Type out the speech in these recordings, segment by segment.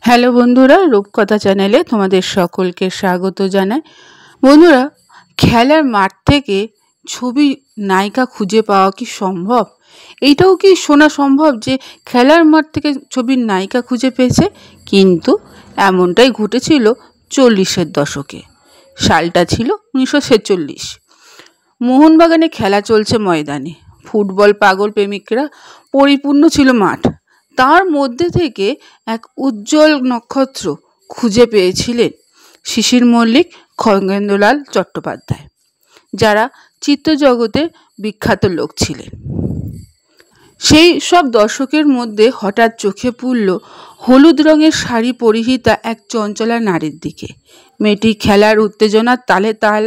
Hello বন্ধুরা, রূপকথা চ্যানেলে তোমাদের সকলকে স্বাগত জানাই। বন্ধুরা, খেলার মাঠ থেকে ছবি নায়িকা খুঁজে পাওয়া কি সম্ভব? এইটাও কি শোনা সম্ভব যে খেলার মাঠ থেকে ছবির নায়িকা খুঁজে পেয়েছে? কিন্তু এমনটাই ঘটেছিল 40-এর দশকে। সালটা ছিল 1946। মোহনবাগানে খেলা চলছে ময়দানে। ফুটবল পাগল প্রেমিকরা পরিপূর্ণ ছিল মাঠ। তার মধ্যে থেকে এক উজ্জ্বল নক্ষত্র খুঁজে পেয়েছিলেন শিশির মল্লিক, খগেন্দ্রলাল চট্টোপাধ্যায়, যারা চিত্রজগতের বিখ্যাত লোক ছিলেন। সেই সব দর্শকের মধ্যে হঠাৎ চোখে পড়ল হলুদ রঙের শাড়ি পরিহিতা এক চঞ্চলা নারীর দিকে। মেয়েটি খেলার উত্তেজনার তালে তাল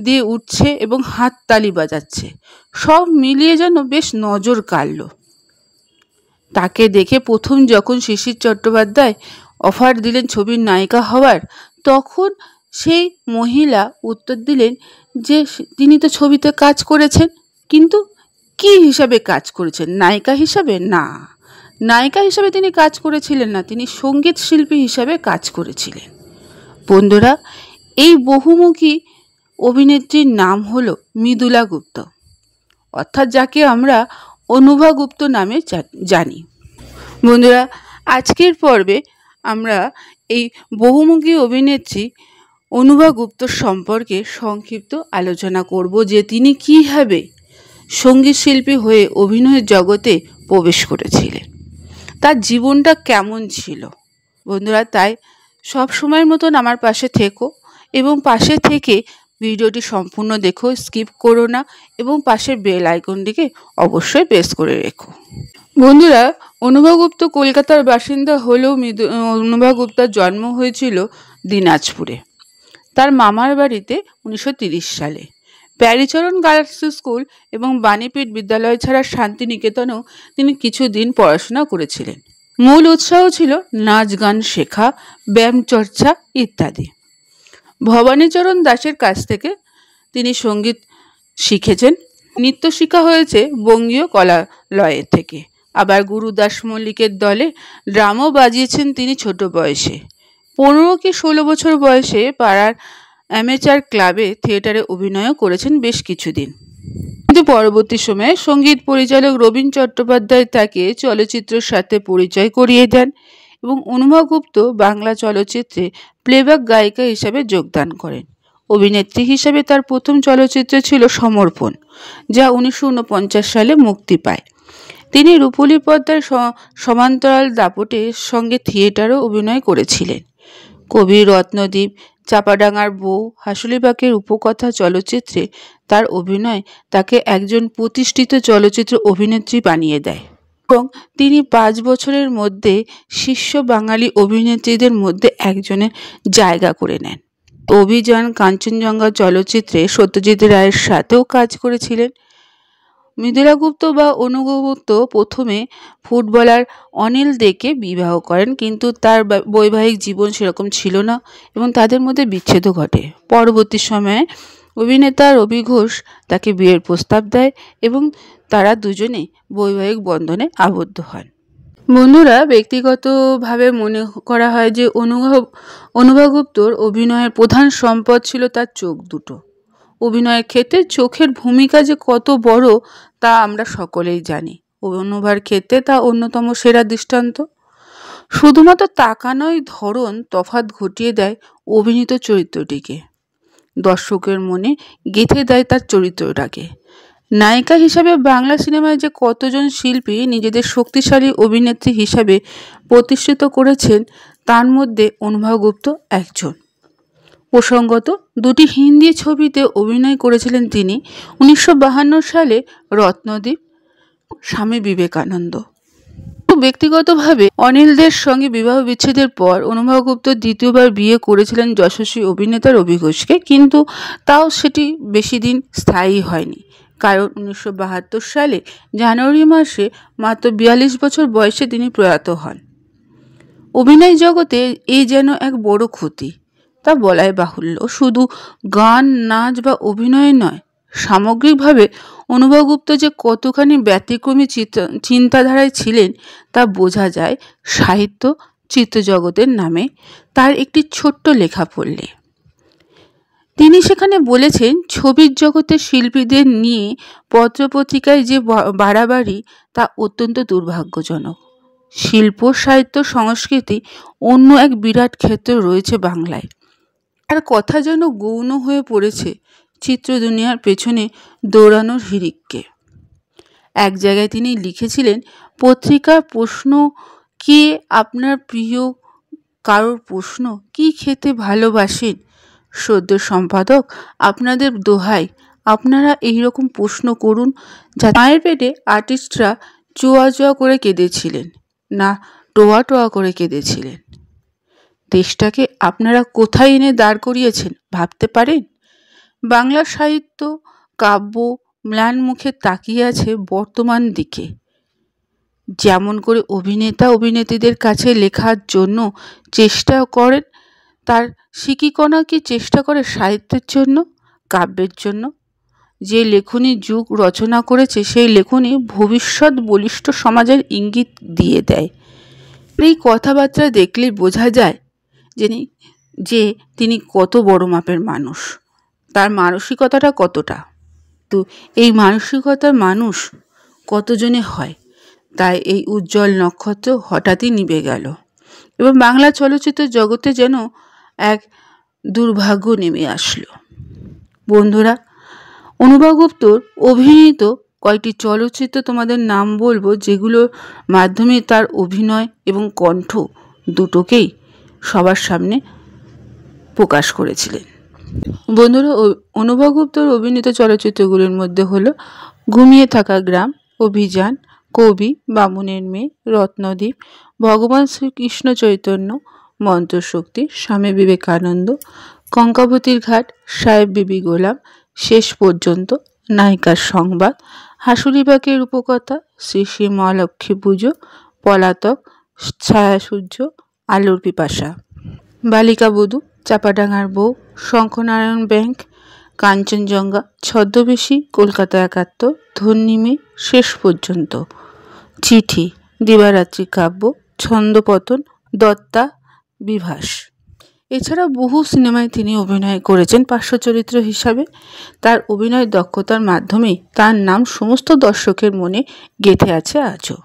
দিয়ে উঠছে এবং হাততালি বাজাচ্ছে। সব মিলিয়ে যেন বেশ নজর কাড়ল। তাকে দেখে প্রথম যখন শিশির চট্টোপাধ্যায় অফার দিলেন ছবির নায়িকা হওয়ার, তখন সেই মহিলা উত্তর দিলেন যে তিনি তো ছবিতে কাজ করেছেন, কিন্তু কি হিসাবে কাজ করেছেন? নায়িকা হিসাবে? না, নায়িকা হিসাবে তিনি কাজ করেছিলেন না, তিনি সঙ্গীত শিল্পী হিসাবে কাজ করেছিলেন। বন্ধুরা, এই বহুমুখী অভিনেত্রীর নাম হলো মৃদুলা গুপ্ত, অর্থাৎ যাকে আমরা অনুভা গুপ্ত নামে জানি। বন্ধুরা, আজকের পর্বে আমরা এই বহুমুখী অভিনেত্রী অনুভা গুপ্তর সম্পর্কে সংক্ষিপ্ত আলোচনা করব, যে তিনি কীভাবে সঙ্গীত শিল্পী হয়ে অভিনয়ের জগতে প্রবেশ করেছিলেন, তার জীবনটা কেমন ছিল। বন্ধুরা, তাই সব সময়ের মতন আমার পাশে থেকো এবং পাশে থেকে ভিডিওটি সম্পূর্ণ দেখো, স্কিপ করো না, এবং পাশের বেল আইকনটিকে অবশ্যই প্রেস করে রেখো। বন্ধুরা, অনুভা গুপ্ত কলকাতার বাসিন্দা হলেও অনুভা গুপ্তার জন্ম হয়েছিল দিনাজপুরে, তার মামার বাড়িতে 1930 সালে। প্যারিচরণ গার্লস স্কুল এবং বাণীপীঠ বিদ্যালয় ছাড়া শান্তিনিকেতনেও তিনি কিছুদিন পড়াশোনা করেছিলেন। মূল উৎসাহ ছিল নাচ গান শেখা, ব্যায়াম চর্চা ইত্যাদি। ভবানীচরণ দাসের কাছ থেকে তিনি সঙ্গীত শিখেছেন। নৃত্য শিক্ষা হয়েছে বঙ্গীয় কলালয়ের থেকে। আবার গুরুদাস মল্লিকের দলে ড্রামও বাজিয়েছেন তিনি ছোট বয়সে। 15 কি 16 বছর বয়সে পাড়ার অ্যামেচার ক্লাবে থিয়েটারে অভিনয়ও করেছেন বেশ কিছুদিন। কিন্তু পরবর্তী সময়ে সঙ্গীত পরিচালক রবীন চট্টোপাধ্যায় তাকে চলচ্চিত্রের সাথে পরিচয় করিয়ে দেন এবং অনুভা গুপ্ত বাংলা চলচ্চিত্রে প্লেব্যাক গায়িকা হিসাবে যোগদান করেন। অভিনেত্রী হিসাবে তার প্রথম চলচ্চিত্র ছিল সমর্পণ, যা 1949 সালে মুক্তি পায়। তিনি রূপলী পর্দার সমান্তরাল দাপটের সঙ্গে থিয়েটারও অভিনয় করেছিলেন। কবি রত্নদ্বীপ, চাপাডাঙ্গার বউ, হাসুলিবাগের উপকথা চলচ্চিত্রে তার অভিনয় তাকে একজন প্রতিষ্ঠিত চলচ্চিত্র অভিনেত্রী বানিয়ে দেয় এবং তিনি 5 বছরের মধ্যে শীর্ষ বাঙালি অভিনেত্রীদের মধ্যে একজনের জায়গা করে নেন। অভিযান, কাঞ্চনজঙ্ঘা চলচ্চিত্রে সত্যজিৎ রায়ের সাথেও কাজ করেছিলেন। মৃদুলা গুপ্ত বা অনুভা গুপ্ত প্রথমে ফুটবলার অনিল দেকে বিবাহ করেন, কিন্তু তার বৈবাহিক জীবন সেরকম ছিল না এবং তাদের মধ্যে বিচ্ছেদও ঘটে। পরবর্তী সময়ে অভিনেতা রবি ঘোষ তাকে বিয়ের প্রস্তাব দেয় এবং তারা দুজনে বৈবাহিক বন্ধনে আবদ্ধ হন। বন্ধুরা, ব্যক্তিগতভাবে মনে করা হয় যে অনুভা গুপ্তর অভিনয়ের প্রধান সম্পদ ছিল তার চোখ দুটো। অভিনয়ের ক্ষেত্রে চোখের ভূমিকা যে কত বড় তা আমরা সকলেই জানি। অনুভার ক্ষেত্রে তা অন্যতম সেরা দৃষ্টান্ত। শুধুমাত্র তাকানোই ধরন তফাৎ ঘটিয়ে দেয় অভিনীত চরিত্রটিকে, দর্শকের মনে গেঁথে দেয় তার চরিত্রটাকে। নায়িকা হিসাবে বাংলা সিনেমায় যে কতজন শিল্পী নিজেদের শক্তিশালী অভিনেত্রী হিসাবে প্রতিষ্ঠিত করেছেন, তার মধ্যে অনুভা গুপ্ত একজন। প্রসঙ্গত, 2টি হিন্দি ছবিতে অভিনয় করেছিলেন তিনি। 1952 সালে রত্নদ্বীপ, স্বামী বিবেকানন্দ। ব্যক্তিগতভাবে অনিলদের সঙ্গে বিবাহ বিচ্ছেদের পর অনুভা গুপ্ত দ্বিতীয়বার বিয়ে করেছিলেন যশস্বী অভিনেতা রবি ঘোষকে, কিন্তু তাও সেটি বেশি দিন স্থায়ী হয়নি, কারণ 1972 সালে জানুয়ারি মাসে মাত্র 42 বছর বয়সে তিনি প্রয়াত হন। অভিনয় জগতে এই যেন এক বড় ক্ষতি, তা বলাই বাহুল্য। শুধু গান, নাচ বা অভিনয় নয়, সামগ্রিকভাবে অনুভা গুপ্ত যে কতখানি ব্যতিক্রমী চিন্তাধারায় ছিলেন তা বোঝা যায় সাহিত্য, চিত্রজগতের নামে তার একটি ছোট্ট লেখা পড়লে। তিনি সেখানে বলেছেন, ছবির জগতের শিল্পীদের নিয়ে পত্রপত্রিকায় যে বাড়াবাড়ি তা অত্যন্ত দুর্ভাগ্যজনক। শিল্প, সাহিত্য, সংস্কৃতি অন্য এক বিরাট ক্ষেত্র রয়েছে বাংলায়। আর কথা যেন গৌণ হয়ে পড়েছে চিত্র দুনিয়ার পেছনে দৌড়ানোর হিড়িককে। এক জায়গায় তিনি লিখেছিলেন, পত্রিকার প্রশ্ন, কে আপনার প্রিয় কারোর প্রশ্ন, কি খেতে ভালোবাসেন, সদ্য সম্পাদক আপনাদের দোহাই আপনারা এইরকম প্রশ্ন করুন। যা মায়ের পেটে আর্টিস্টরা চোয়া চোয়া করে কেঁদেছিলেন না টোয়া টোয়া করে কেঁদেছিলেন। দেশটাকে আপনারা কোথায় এনে দাঁড় করিয়েছেন ভাবতে পারেন? বাংলা সাহিত্য কাব্য ম্লান মুখে তাকিয়ে আছে বর্তমান দিকে। যেমন করে অভিনেতা অভিনেত্রীদের কাছে লেখার জন্য চেষ্টা করেন, তার সিকিকণা কি চেষ্টা করে সাহিত্যের জন্য, কাব্যের জন্য। যে লেখনী যুগ রচনা করেছে সেই লেখনী ভবিষ্যৎ বলিষ্ঠ সমাজের ইঙ্গিত দিয়ে দেয়। এই কথাবার্তা দেখলেই বোঝা যায় যে তিনি কত বড় মাপের মানুষ, তার মানসিকতাটা কতটা। তো এই মানসিকতার মানুষ কতজনে হয়, তাই এই উজ্জ্বল নক্ষত্র হঠাৎই নিভে গেল এবং বাংলা চলচ্চিত্র জগতে যেন এক দুর্ভাগ্য নেমে আসলো। বন্ধুরা, অনুভা গুপ্তর অভিনীত কয়েকটি চলচ্চিত্র তোমাদের নাম বলবো, যেগুলোর মাধ্যমে তার অভিনয় এবং কণ্ঠ দুটোকেই সবার সামনে প্রকাশ করেছিলেন। বন্ধুরা, অনুভা গুপ্তর অভিনীত চলচ্চিত্রগুলির মধ্যে হলো ঘুমিয়ে থাকা গ্রাম, অভিযান, কবি, বামুনের মেয়ে, রত্নদ্বীপ, ভগবান শ্রীকৃষ্ণ চৈতন্য, মন্ত্রশক্তি, স্বামী বিবেকানন্দ, কঙ্কাবতীর ঘাট, সাহেব বিবি গোলাম, শেষ পর্যন্ত, নায়িকার সংবাদ, হাসুলিবাগের রূপকথা, শ্রী শ্রী মহালক্ষ্মী পুজো, পলাতক, ছায়াসূর্য, আলোর পিপাসা, বালিকা বধূ, চাপাডাঙ্গার বউ, শঙ্খনারায়ণ ব্যাংক, কাঞ্চনজঙ্ঘা, ছদ্মবেশী, কলকাতা ৭১, ধন্যী মেয়ে, শেষ পর্যন্ত, চিঠি, দিবারাত্রি কাব্য, ছন্দপতন, দত্তা, বিভাস। এছাড়া বহু সিনেমায় তিনি অভিনয় করেছেন পার্শ্ব চরিত্র হিসাবে। তার অভিনয় দক্ষতার মাধ্যমেই তার নাম সমস্ত দর্শকের মনে গেঁথে আছে আজও।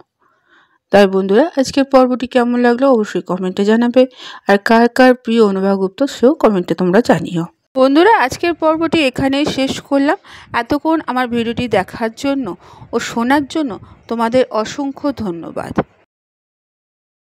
তাই বন্ধুরা, আজকের পর্বটি কেমন লাগলো অবশ্যই কমেন্টে জানাবে, আর কার কার প্রিয় অনুভা গুপ্ত সেও কমেন্টে তোমরা জানিও। বন্ধুরা, আজকের পর্বটি এখানেই শেষ করলাম। এতক্ষণ আমার ভিডিওটি দেখার জন্য ও শোনার জন্য তোমাদের অসংখ্য ধন্যবাদ।